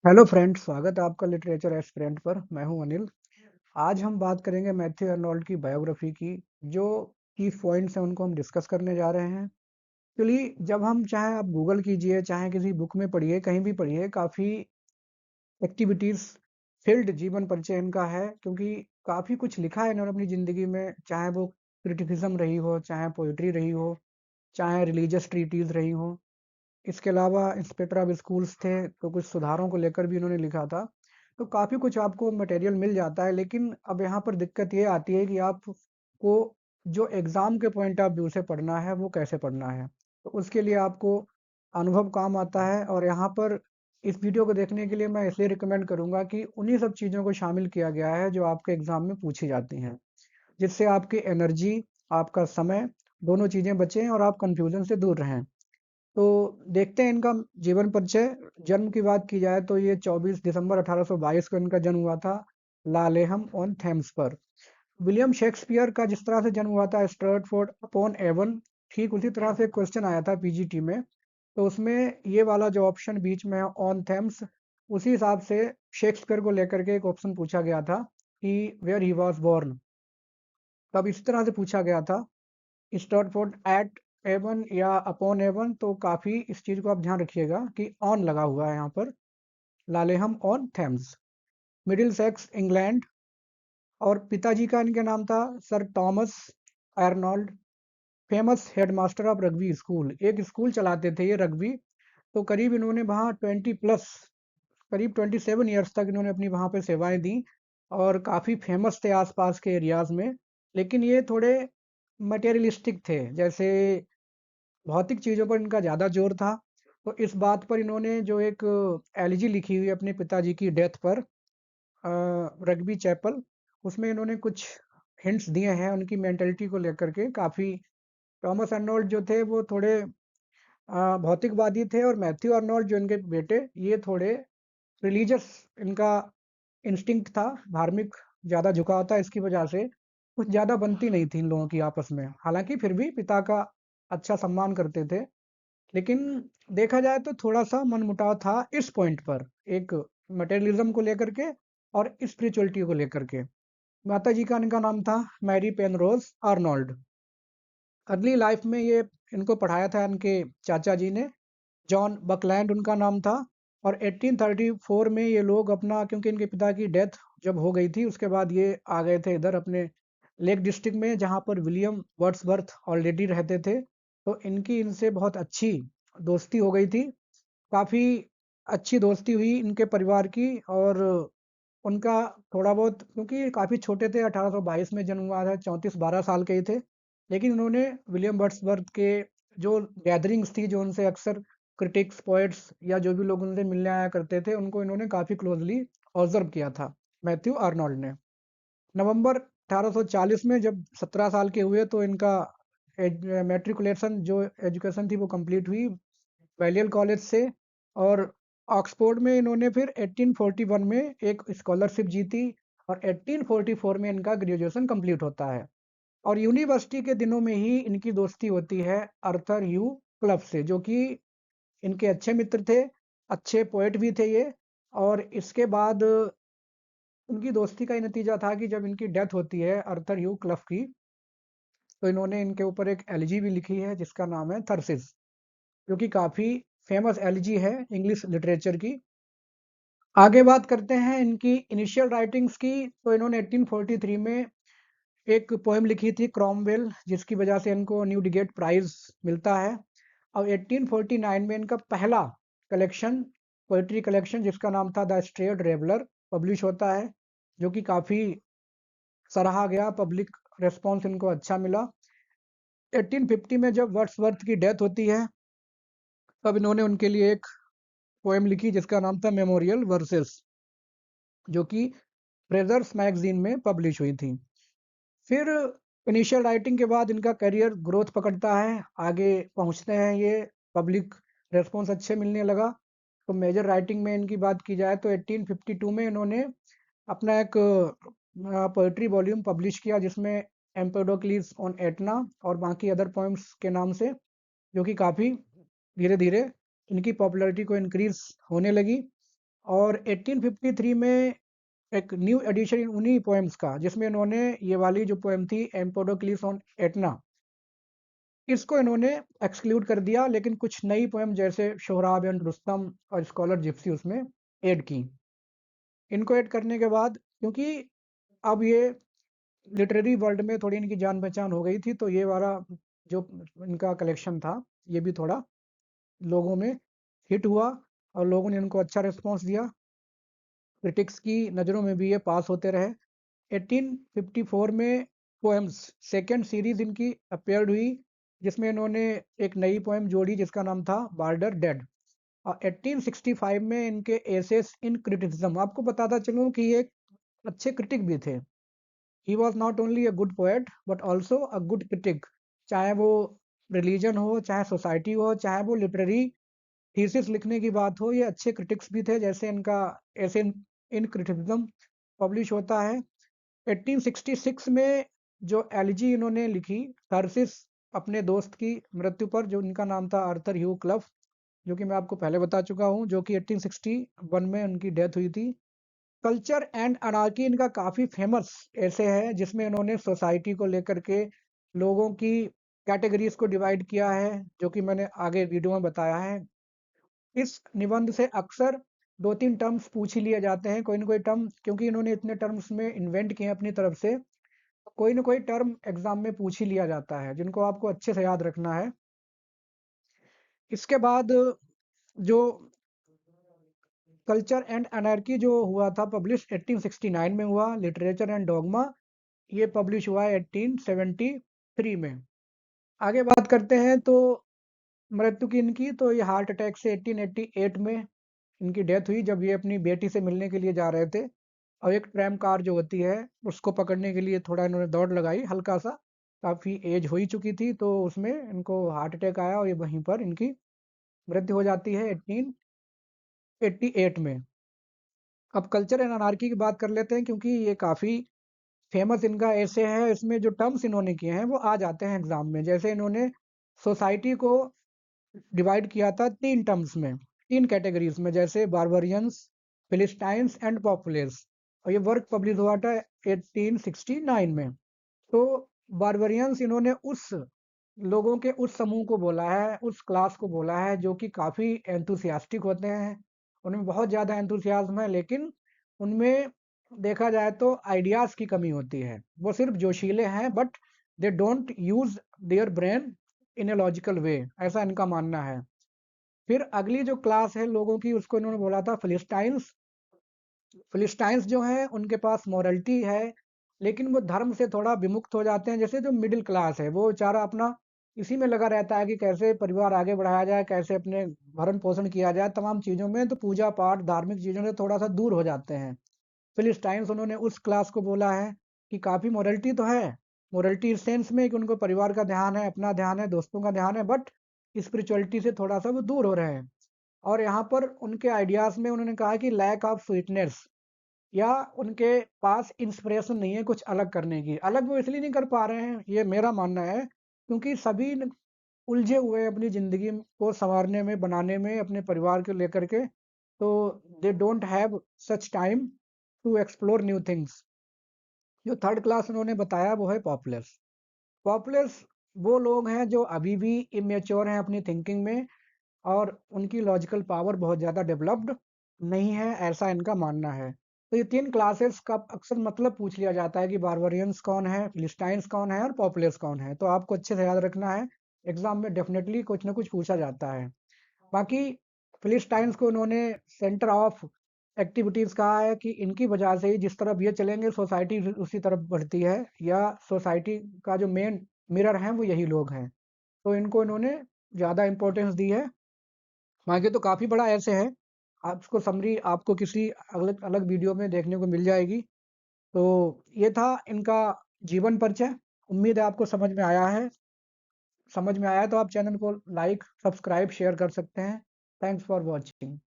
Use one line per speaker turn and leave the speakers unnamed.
Hello friend, स्वागत है आपका लिटरेचर एस्पिरेंट पर। मैं हूं अनिल। आज हम बात करेंगे मैथ्यू अर्नोल्ड की बायोग्राफी की। जो की पॉइंट्स हैं उनको हम डिस्कस करने जा रहे हैं। चलिए, जब हम चाहे आप गूगल कीजिए, चाहे किसी बुक में पढ़िए, कहीं भी पढ़िए, काफ़ी एक्टिविटीज़ फील्ड जीवन परिचय इनका है, क्योंकि काफ़ी कुछ लिखा है इन्होंने अपनी ज़िंदगी में, चाहे वो क्रिटिसिज्म रही हो, चाहे पोइट्री रही हो, चाहे रिलीजियस ट्रीटीज़ रही हो। इसके अलावा इंस्पेक्टर ऑफ स्कूल्स थे, तो कुछ सुधारों को लेकर भी उन्होंने लिखा था। तो काफ़ी कुछ आपको मटेरियल मिल जाता है, लेकिन अब यहाँ पर दिक्कत ये आती है कि आपको जो एग्ज़ाम के पॉइंट ऑफ व्यू से पढ़ना है, वो कैसे पढ़ना है। तो उसके लिए आपको अनुभव काम आता है, और यहाँ पर इस वीडियो को देखने के लिए मैं इसलिए रिकमेंड करूँगा कि उन्हीं सब चीज़ों को शामिल किया गया है जो आपके एग्ज़ाम में पूछी जाती हैं। जिससे आपकी एनर्जी, आपका समय, दोनों चीज़ें बचें और आप कन्फ्यूज़न से दूर रहें। तो देखते हैं इनका जीवन परिचय। जन्म की बात की जाए तो ये 24 दिसंबर 1822 को इनका जन्म हुआ था, लालेहम ऑन थेम्स पर। विलियम शेक्सपियर का जिस तरह से जन्म हुआ था स्ट्रैटफोर्ड अपॉन एवन, ठीक उसी तरह से क्वेश्चन आया था पीजीटी में। तो उसमें ये वाला जो ऑप्शन बीच में है, ऑन थेम्स, उसी हिसाब से शेक्सपियर को लेकर के एक ऑप्शन पूछा गया था कि वेयर ही वॉज बॉर्न। तब इस तरह से पूछा गया था, स्टैटफोर्ड एट एवन या अपॉन एवन। तो काफ़ी इस चीज़ को आप ध्यान रखिएगा कि ऑन लगा हुआ है यहाँ पर। Laleham on Thames, Middlesex England. और पिताजी का इनके नाम था sir Thomas Arnold, famous headmaster of Rugby school. एक स्कूल चलाते थे ये रग्बी। तो करीब इन्होंने वहाँ 20+, करीब 27 ईयर्स तक इन्होंने अपनी वहाँ पे सेवाएं दी, और काफ़ी फेमस थे आसपास के एरियाज़ में। लेकिन ये थोड़े मटेरियलिस्टिक थे, जैसे भौतिक चीज़ों पर इनका ज़्यादा जोर था। तो इस बात पर इन्होंने जो एक एलिजी लिखी हुई है अपने पिताजी की डेथ पर, रग्बी चैपल, उसमें इन्होंने कुछ हिंट्स दिए हैं उनकी मेंटालिटी को लेकर के। काफ़ी टॉमस अर्नोल्ड जो थे वो थोड़े भौतिकवादी थे, और मैथ्यू अर्नोल्ड जो इनके बेटे, ये थोड़े रिलीजियस, इनका इंस्टिंक्ट था, धार्मिक ज़्यादा झुकाव था। इसकी वजह से कुछ ज़्यादा बनती नहीं थी इन लोगों की आपस में। हालांकि फिर भी पिता का अच्छा सम्मान करते थे। लेकिन देखा जाए तो थोड़ा-सा मनमुटाव था इस पॉइंट पर, एक मटेरियलिज़्म को लेकर के और स्पिरिचुअलिटी को लेकर के। माताजी का इनका नाम था मैरी पेनरोज़ आर्नोल्ड। अर्ली लाइफ़ में ये इनको पढ़ाया था इनके चाचा जी ने, जॉन बकलैंड उनका नाम था। और 1834 में ये लोग अपना, क्योंकि इनके पिता की डेथ जब हो गई थी, उसके बाद ये आ गए थे इधर अपने लेक डिस्ट्रिक्ट में, जहाँ पर विलियम वर्ड्सवर्थ ऑलरेडी रहते थे। तो इनकी इनसे बहुत अच्छी दोस्ती हो गई थी। काफ़ी अच्छी दोस्ती हुई इनके परिवार की। और उनका थोड़ा बहुत, क्योंकि ये काफ़ी छोटे थे, 1822 में जन्म हुआ था, 34-12 साल के ही थे। लेकिन उन्होंने विलियम वर्ड्सवर्थ के जो गैदरिंग्स थी, जो उनसे अक्सर क्रिटिक्स, पोएट्स या जो भी लोग उनसे मिलने आया करते थे, उनको इन्होंने काफ़ी क्लोज़ली ऑब्ज़र्व किया था, मैथ्यू आर्नोल्ड ने। नवंबर 1840 में जब 17 साल के हुए, तो इनका मैट्रिकुलेशन जो एजुकेशन थी वो कंप्लीट हुई बैलियल कॉलेज से। और ऑक्सफोर्ड में इन्होंने फिर 1841 में एक स्कॉलरशिप जीती, और 1844 में इनका ग्रेजुएशन कंप्लीट होता है। और यूनिवर्सिटी के दिनों में ही इनकी दोस्ती होती है अर्थर ह्यू क्लब से, जो कि इनके अच्छे मित्र थे, अच्छे पोएट भी थे ये। और इसके बाद उनकी दोस्ती का ही नतीजा था कि जब इनकी डेथ होती है अर्थर ह्यू क्लब की, तो इन्होंने इनके ऊपर एक एलिजी भी लिखी है जिसका नाम है थर्सिस, जो कि काफ़ी फेमस एलिजी है इंग्लिश लिटरेचर की। आगे बात करते हैं इनकी इनिशियल राइटिंग्स की। तो इन्होंने 1843 में एक पोएम लिखी थी क्रॉमवेल, जिसकी वजह से इनको न्यूडिगेट प्राइज मिलता है। और 1849 में इनका पहला कलेक्शन, पोएट्री कलेक्शन, जिसका नाम था द स्ट्रेट रेवलर, पब्लिश होता है, जो कि काफ़ी सराहा गया, पब्लिक रेस्पॉन्स इनको अच्छा मिला। 1850 में जब वर्ड्सवर्थ की डेथ होती है, तब इन्होंने उनके लिए एक पोएम लिखी जिसका नाम था मेमोरियल वर्सेस, जो कि फ्रेजर्स मैगजीन में पब्लिश हुई थी। फिर इनिशियल राइटिंग के बाद इनका करियर ग्रोथ पकड़ता है, आगे पहुंचते हैं ये, पब्लिक रेस्पॉन्स अच्छे मिलने लगा। तो मेजर राइटिंग में इनकी बात की जाए तो 1852 में इन्होंने अपना एक पोएट्री वॉल्यूम पब्लिश किया, जिसमें एम्पेडोक्लिस ऑन एटना और बाकी अदर पोएम्स के नाम से, जो कि काफ़ी धीरे धीरे इनकी पॉपुलैरिटी को इंक्रीज होने लगी। और 1853 में एक न्यू एडिशन उन्हीं पोएम्स का, जिसमें इन्होंने ये वाली जो पोएम थी एम्पोडोक्लिस ऑन एटना, इसको इन्होंने एक्सक्लूड कर दिया, लेकिन कुछ नई पोएम जैसे सोहराब एंड रुस्तम और स्कॉलर जिप्सी उसमें ऐड की। इनको ऐड करने के बाद, क्योंकि अब ये लिटरेरी वर्ल्ड में थोड़ी इनकी जान पहचान हो गई थी, तो ये वाला जो इनका कलेक्शन था, ये भी थोड़ा लोगों में हिट हुआ और लोगों ने इनको अच्छा रिस्पॉन्स दिया। क्रिटिक्स की नज़रों में भी ये पास होते रहे। 1854 में पोएम्स सेकंड सीरीज इनकी अपीयर्ड हुई, जिसमें इन्होंने एक नई पोएम जोड़ी जिसका नाम था बार्डर डेड। और 1865 में इनके एसेस इन क्रिटिसिज्म, आपको बताता चलूं कि ये एक अच्छे क्रिटिक भी थे। He was not only a good poet but also a good critic. चाहे वो रिलीजन हो, चाहे सोसाइटी हो, चाहे वो लिटरेरी थीसिस लिखने की बात हो, ये अच्छे क्रिटिक्स भी थे। जैसे इनका ऐसे इन क्रिटिसिज्म पब्लिश होता है। 1866 में जो एलिजी इन्होंने लिखी थर्सिस अपने दोस्त की मृत्यु पर, जो इनका नाम था आर्थर ह्यू क्लफ, जो कि मैं आपको पहले बता चुका हूँ, जो कि 1861 में उनकी डेथ हुई थी। कल्चर एंड अनार्की इनका काफ़ी फेमस ऐसे है, जिसमें इन्होंने सोसाइटी को लेकर के लोगों की कैटेगरीज को डिवाइड किया है, जो कि मैंने आगे वीडियो में बताया है। इस निबंध से अक्सर 2-3 टर्म्स पूछ ही लिए जाते हैं, कोई ना कोई टर्म, क्योंकि इन्होंने इतने टर्म्स में इन्वेंट किए हैं अपनी तरफ से, तो कोई ना कोई टर्म एग्जाम में पूछ ही लिया जाता है, जिनको आपको अच्छे से याद रखना है। इसके बाद जो कल्चर एंड एनर्की जो हुआ था पब्लिश 1869 में हुआ, लिटरेचर एंड डॉगमा ये पब्लिश हुआ है 1873 में। आगे बात करते हैं तो मृत्यु की इनकी, तो ये हार्ट अटैक से 1888 में इनकी डेथ हुई, जब ये अपनी बेटी से मिलने के लिए जा रहे थे और एक ट्रैम कार जो होती है उसको पकड़ने के लिए थोड़ा इन्होंने दौड़ लगाई हल्का सा, काफ़ी एज हो ही चुकी थी, तो उसमें इनको हार्ट अटैक आया और ये वहीं पर इनकी मृत्यु हो जाती है 1888 में। अब कल्चर एंड अनार्की की बात कर लेते हैं, क्योंकि ये काफ़ी फेमस इनका ऐसे है, इसमें जो टर्म्स इन्होंने किए हैं वो आ जाते हैं एग्जाम में। जैसे इन्होंने सोसाइटी को डिवाइड किया था 3 टर्म्स में, 3 कैटेगरीज में, जैसे बार्बरियंस, फिलिस्टाइंस एंड पॉपुलर्स, और ये वर्क पब्लिश हुआ था 1869 में। तो बार्बरियंस इन्होंने उस लोगों के उस समूह को बोला है, उस क्लास को बोला है, जो कि काफ़ी एंथुसियास्टिक होते हैं, उनमें बहुत ज़्यादा एंथुसियाज्म है, लेकिन उनमें देखा जाए तो आइडियाज़ की कमी होती है। वो सिर्फ जोशीले हैं, but they don't use their brain in a logical वे, ऐसा इनका मानना है। फिर अगली जो क्लास है लोगों की, उसको इन्होंने बोला था फिलिस्टाइंस। फिलिस्टाइंस जो हैं उनके पास मॉरलिटी है, लेकिन वो धर्म से थोड़ा विमुक्त हो जाते हैं। जैसे जो मिडिल क्लास है वो बेचारा अपना इसी में लगा रहता है कि कैसे परिवार आगे बढ़ाया जाए, कैसे अपने भरण पोषण किया जाए, तमाम चीज़ों में तो पूजा पाठ धार्मिक चीज़ों से थोड़ा सा दूर हो जाते हैं। फिलिस्टाइंस उन्होंने उस क्लास को बोला है कि काफ़ी मॉरलिटी तो है, मॉरलिटी इस सेंस में कि उनको परिवार का ध्यान है, अपना ध्यान है, दोस्तों का ध्यान है, बट स्पिरिचुअलिटी से थोड़ा सा वो दूर हो रहे हैं। और यहाँ पर उनके आइडियाज़ में उन्होंने कहा कि लैक ऑफ स्वीटनेस, या उनके पास इंस्पिरेशन नहीं है कुछ अलग करने की। अलग वो इसलिए नहीं कर पा रहे हैं, ये मेरा मानना है, क्योंकि सभी उलझे हुए हैं अपनी ज़िंदगी को संवारने में, बनाने में, अपने परिवार को लेकर के। तो they don't have such time to explore new things. जो थर्ड क्लास उन्होंने बताया वो है पॉपुलर्स। पॉपुलर्स वो लोग हैं जो अभी भी इमेच्योर हैं अपनी थिंकिंग में, और उनकी लॉजिकल पावर बहुत ज़्यादा डेवलप्ड नहीं है, ऐसा इनका मानना है। तो ये 3 क्लासेस का अक्सर मतलब पूछ लिया जाता है कि बार्बरियंस कौन है, फिलिस्टाइंस कौन है और पॉपुलर्स कौन है। तो आपको अच्छे से याद रखना है, एग्ज़ाम में डेफ़िनेटली कुछ ना कुछ पूछा जाता है। बाकी फिलिस्टाइंस को उन्होंने सेंटर ऑफ एक्टिविटीज़ कहा है कि इनकी वजह से ही जिस तरफ ये चलेंगे सोसाइटी उसी तरफ बढ़ती है, या सोसाइटी का जो मेन मिरर हैं वो यही लोग हैं। तो इनको इन्होंने ज़्यादा इम्पोर्टेंस दी है। बाकी तो काफ़ी बड़ा ऐसे है, आप इसको समरी आपको किसी अलग अलग वीडियो में देखने को मिल जाएगी। तो ये था इनका जीवन परिचय। उम्मीद है आपको समझ में आया है। समझ में आया तो आप चैनल को लाइक, सब्सक्राइब, शेयर कर सकते हैं। Thanks for watching.